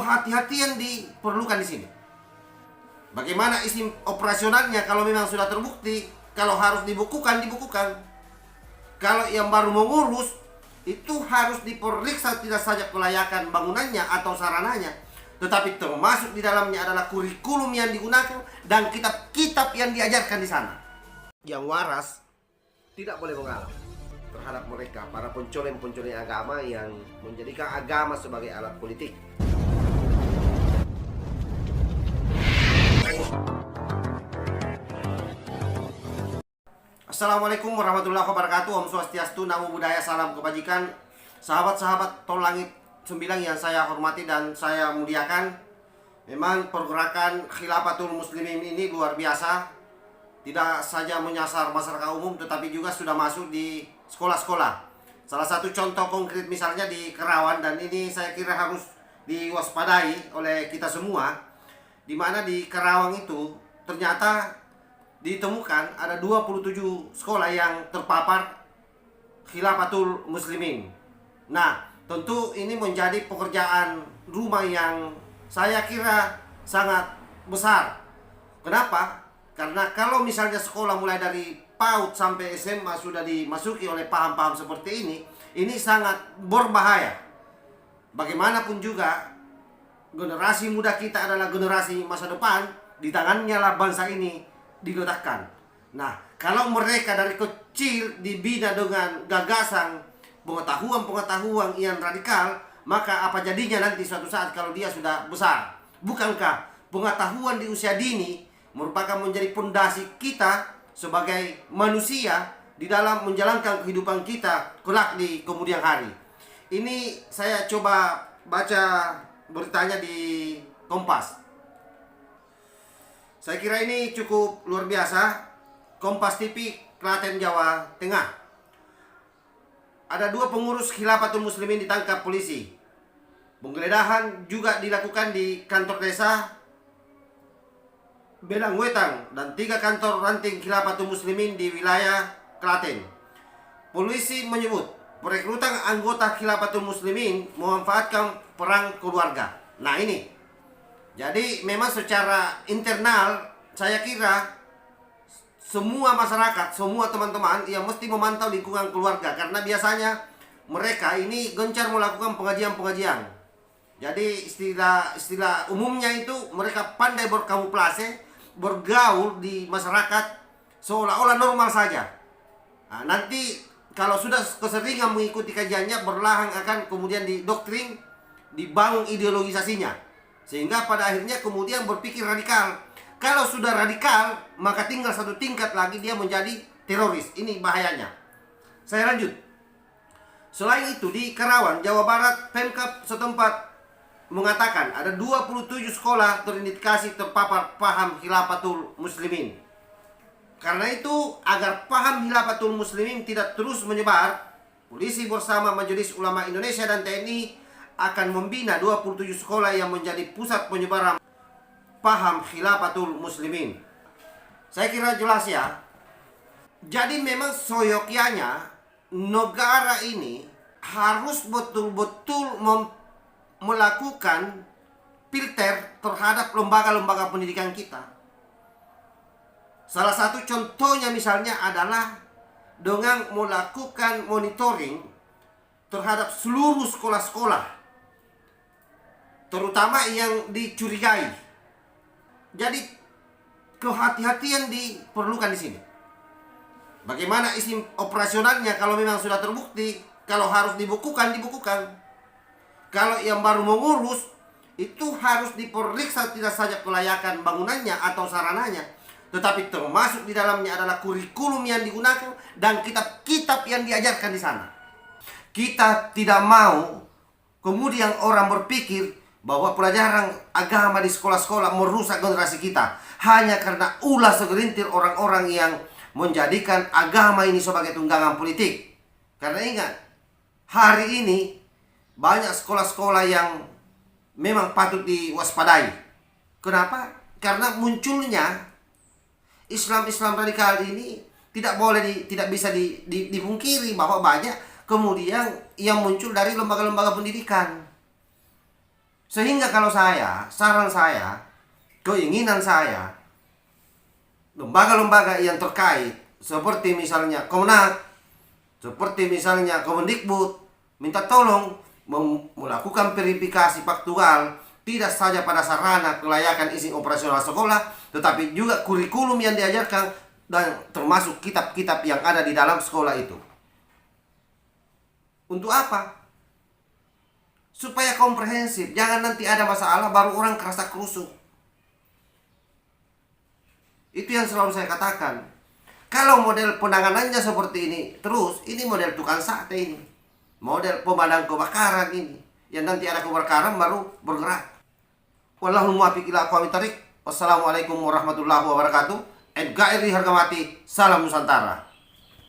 kehati-hatian diperlukan di sini. Bagaimana isi operasionalnya kalau memang sudah terbukti, kalau harus dibukukan, dibukukan. Kalau yang baru mengurus, itu harus diperiksa tidak saja kelayakan bangunannya atau sarananya, tetapi termasuk di dalamnya adalah kurikulum yang digunakan dan kitab-kitab yang diajarkan di sana. Yang waras tidak boleh mengalah terhadap mereka, para pencoleng-pencoleng agama yang menjadikan agama sebagai alat politik. Assalamualaikum warahmatullahi wabarakatuh. Om Swastiastu, Namo Buddhaya, salam kebajikan. Sahabat-sahabat Tol Langit 9 yang saya hormati dan saya muliakan. Memang pergerakan Khilafatul Muslimin ini luar biasa. Tidak saja menyasar masyarakat umum, tetapi juga sudah masuk di sekolah-sekolah. Salah satu contoh konkret misalnya di Kerawang, dan ini saya kira harus diwaspadai oleh kita semua, di mana di Kerawang itu ternyata ditemukan ada 27 sekolah yang terpapar Khilafatul Muslimin. Nah, tentu ini menjadi pekerjaan rumah yang saya kira sangat besar. Kenapa? Karena kalau misalnya sekolah mulai dari PAUD sampai SMA sudah dimasuki oleh paham-paham seperti ini sangat berbahaya. Bagaimanapun juga, generasi muda kita adalah generasi masa depan, di tangannya lah bangsa ini diletakkan. Nah, kalau mereka dari kecil dibina dengan gagasan pengetahuan yang radikal, maka apa jadinya nanti suatu saat kalau dia sudah besar? Bukankah pengetahuan di usia dini merupakan menjadi pondasi kita sebagai manusia di dalam menjalankan kehidupan kita kelak di kemudian hari? Ini saya coba baca beritanya di Kompas. Saya kira ini cukup luar biasa. Kompas TV, Klaten, Jawa Tengah. Ada 2 pengurus Khilafatul Muslimin ditangkap polisi. Penggeledahan juga dilakukan di kantor desa Belangwetang dan 3 kantor ranting Khilafatul Muslimin di wilayah Klaten. Polisi menyebut perekrutan anggota Khilafatul Muslimin memanfaatkan perang keluarga. Nah ini, jadi memang secara internal saya kira semua masyarakat, semua teman-teman yang mesti memantau lingkungan keluarga, karena biasanya mereka ini gencar melakukan pengajian-pengajian. Jadi istilah umumnya itu mereka pandai berkamuflase, bergaul di masyarakat seolah-olah normal saja. Nah, nanti kalau sudah keseringan mengikuti kajiannya, berlahan akan kemudian didoktrin, dibangun ideologisasinya, sehingga pada akhirnya kemudian berpikir radikal. Kalau sudah radikal, maka tinggal satu tingkat lagi dia menjadi teroris. Ini bahayanya. Saya lanjut. Selain itu di Kerawang, Jawa Barat, Pemkab setempat mengatakan ada 27 sekolah terindikasi terpapar paham Khilafatul Muslimin. Karena itu, agar paham Khilafatul Muslimin tidak terus menyebar, polisi bersama Majelis Ulama Indonesia dan TNI akan membina 27 sekolah yang menjadi pusat penyebaran paham Khilafatul Muslimin. Saya kira jelas ya. Jadi memang soyokianya negara ini harus betul-betul melakukan filter terhadap lembaga-lembaga pendidikan kita. Salah satu contohnya misalnya adalah dengan melakukan monitoring terhadap seluruh sekolah-sekolah, terutama yang dicurigai. Jadi kehati-hatian diperlukan di sini. Bagaimana isi operasionalnya kalau memang sudah terbukti, kalau harus dibukukan, dibukukan. Kalau yang baru mengurus, itu harus diperiksa tidak saja kelayakan bangunannya atau sarananya, tetapi termasuk di dalamnya adalah kurikulum yang digunakan dan kitab-kitab yang diajarkan di sana. Kita tidak mau kemudian orang berpikir bahwa pelajaran agama di sekolah-sekolah merusak generasi kita hanya karena ulah segelintir orang-orang yang menjadikan agama ini sebagai tunggangan politik. Karena ingat, hari ini banyak sekolah-sekolah yang memang patut diwaspadai. Kenapa? Karena munculnya Islam radikal ini tidak bisa dipungkiri bahwa banyak kemudian yang muncul dari lembaga-lembaga pendidikan. Sehingga kalau saran saya, keinginan saya, lembaga-lembaga yang terkait seperti misalnya Kemenak, seperti misalnya Kemendikbud, minta tolong melakukan verifikasi faktual tidak saja pada sarana kelayakan izin operasional sekolah, tetapi juga kurikulum yang diajarkan dan termasuk kitab-kitab yang ada di dalam sekolah itu. Untuk apa? Supaya komprehensif, jangan nanti ada masalah baru orang kerasa kerusuk. Itu yang selalu saya katakan. Kalau model penanganannya seperti ini terus, ini model tukang sate ini, model pemadam kebakaran ini, yang nanti ada kebakaran baru bergerak. Wallahul muwaffiq ila aqwamit thariq. Wassalamualaikum warahmatullahi wabarakatuh. Edgairi harga mati. Salam Nusantara.